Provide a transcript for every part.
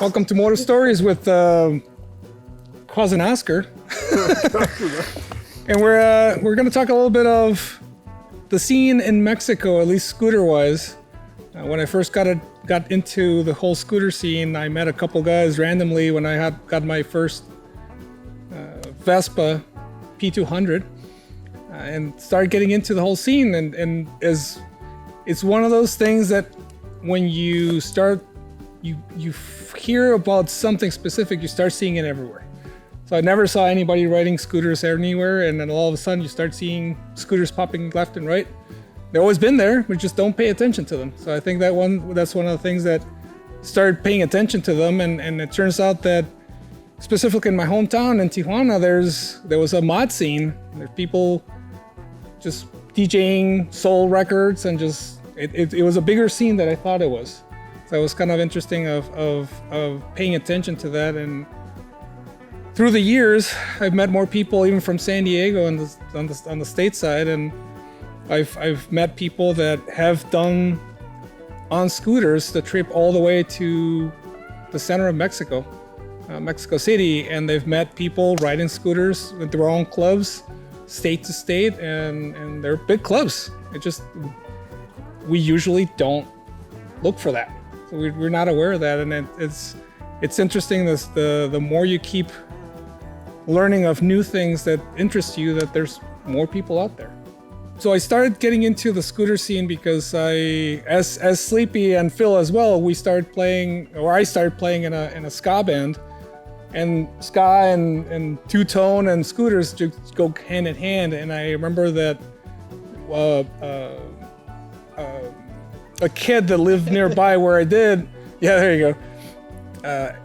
Welcome to Moto Stories with cousin Oscar. And we're going to talk a little bit of the scene in Mexico, at least scooter-wise. When I first got into the whole scooter scene, I met a couple guys randomly when I got my first Vespa P200 and started getting into the whole scene. And it's one of those things that when you start, you hear about something specific, you start seeing it everywhere. So I never saw anybody riding scooters anywhere, and then all of a sudden you start seeing scooters popping left and right. They've always been there, we just don't pay attention to them. So I think that's one of the things that started paying attention to them, and it turns out that specifically in my hometown in Tijuana, there was a mod scene. There's people just DJing soul records, and just it was a bigger scene than I thought it was. So it was kind of interesting of paying attention to that. And through the years, I've met more people even from San Diego on the state side, and I've met people that have done on scooters the trip all the way to the center of Mexico, Mexico City, and they've met people riding scooters with their own clubs, state to state, and they're big clubs. We usually don't look for that, so we're not aware of that, and it's interesting. The more you keep learning of new things that interest you, that there's more people out there. So I started getting into the scooter scene because as Sleepy and Phil as well, I started playing in a ska band, and ska and two-tone and scooters just go hand in hand. And I remember that a kid that lived nearby where I did, yeah, there you go,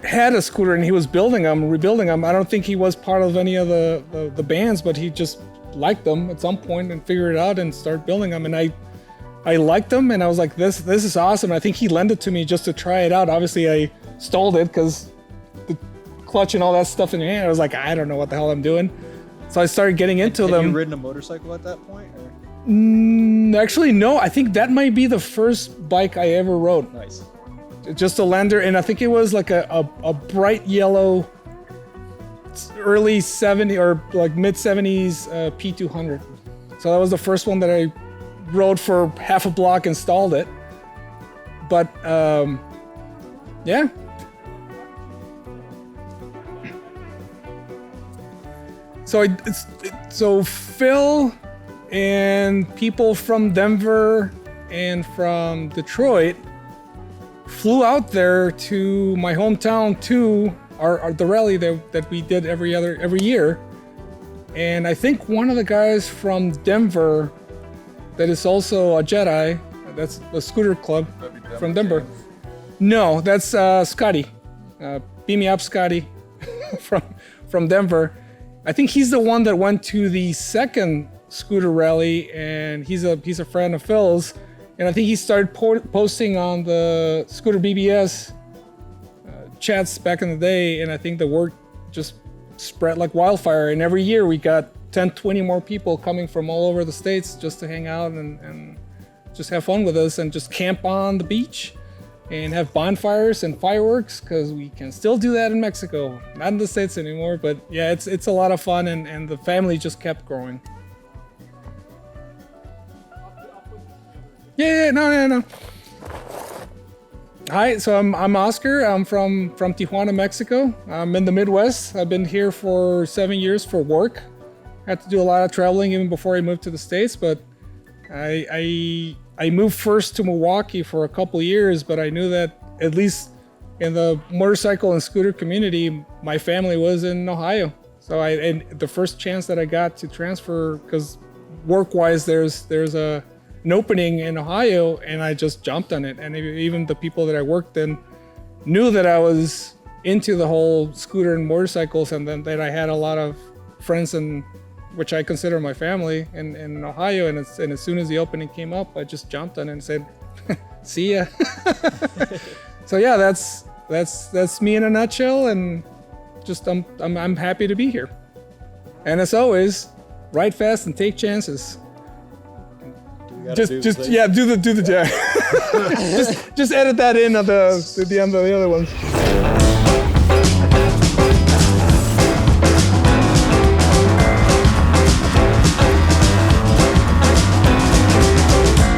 had a scooter, and he was rebuilding them. I don't think he was part of any of the bands, but he just liked them at some point and figured it out and started building them. And I liked them, and I was like, this is awesome. I think he lent it to me just to try it out. Obviously I stalled it because the clutch and all that stuff in your hand, I was like, I don't know what the hell I'm doing. So I started getting into them. Have you ridden a motorcycle at that point? Or? Actually, no. I think that might be the first bike I ever rode. Nice. Just a Lander, and I think it was like a bright yellow early 70s or like mid 70s P200. So that was the first one that I rode for half a block, installed it. But yeah. So Phil and people from Denver and from Detroit flew out there to my hometown to the rally that we did every year. And I think one of the guys from Denver that is also a Jedi, that's a scooter club from Denver. No, that's Scotty. Beam me up, Scotty, from Denver. I think he's the one that went to the second scooter rally, and he's a friend of Phil's. And I think he started posting on the Scooter BBS chats back in the day, and I think the word just spread like wildfire. And every year we got 10, 20 more people coming from all over the states just to hang out and just have fun with us and just camp on the beach and have bonfires and fireworks, because we can still do that in Mexico. Not in the States anymore, but yeah, it's a lot of fun, and the family just kept growing. Yeah, no. Hi, so I'm Oscar. I'm from Tijuana, Mexico. I'm in the Midwest. I've been here for 7 years for work. I had to do a lot of traveling even before I moved to the States, but I moved first to Milwaukee for a couple years, but I knew that at least in the motorcycle and scooter community, my family was in Ohio. So and the first chance that I got to transfer, because work-wise there's an opening in Ohio, and I just jumped on it. And even the people that I worked in knew that I was into the whole scooter and motorcycles, and then that I had a lot of friends, and which I consider my family in Ohio. And as soon as the opening came up, I just jumped on it and said, "See ya." So yeah, that's me in a nutshell, and just I'm happy to be here. And as always, ride fast and take chances. Do the do the just edit that in at the end of the other ones.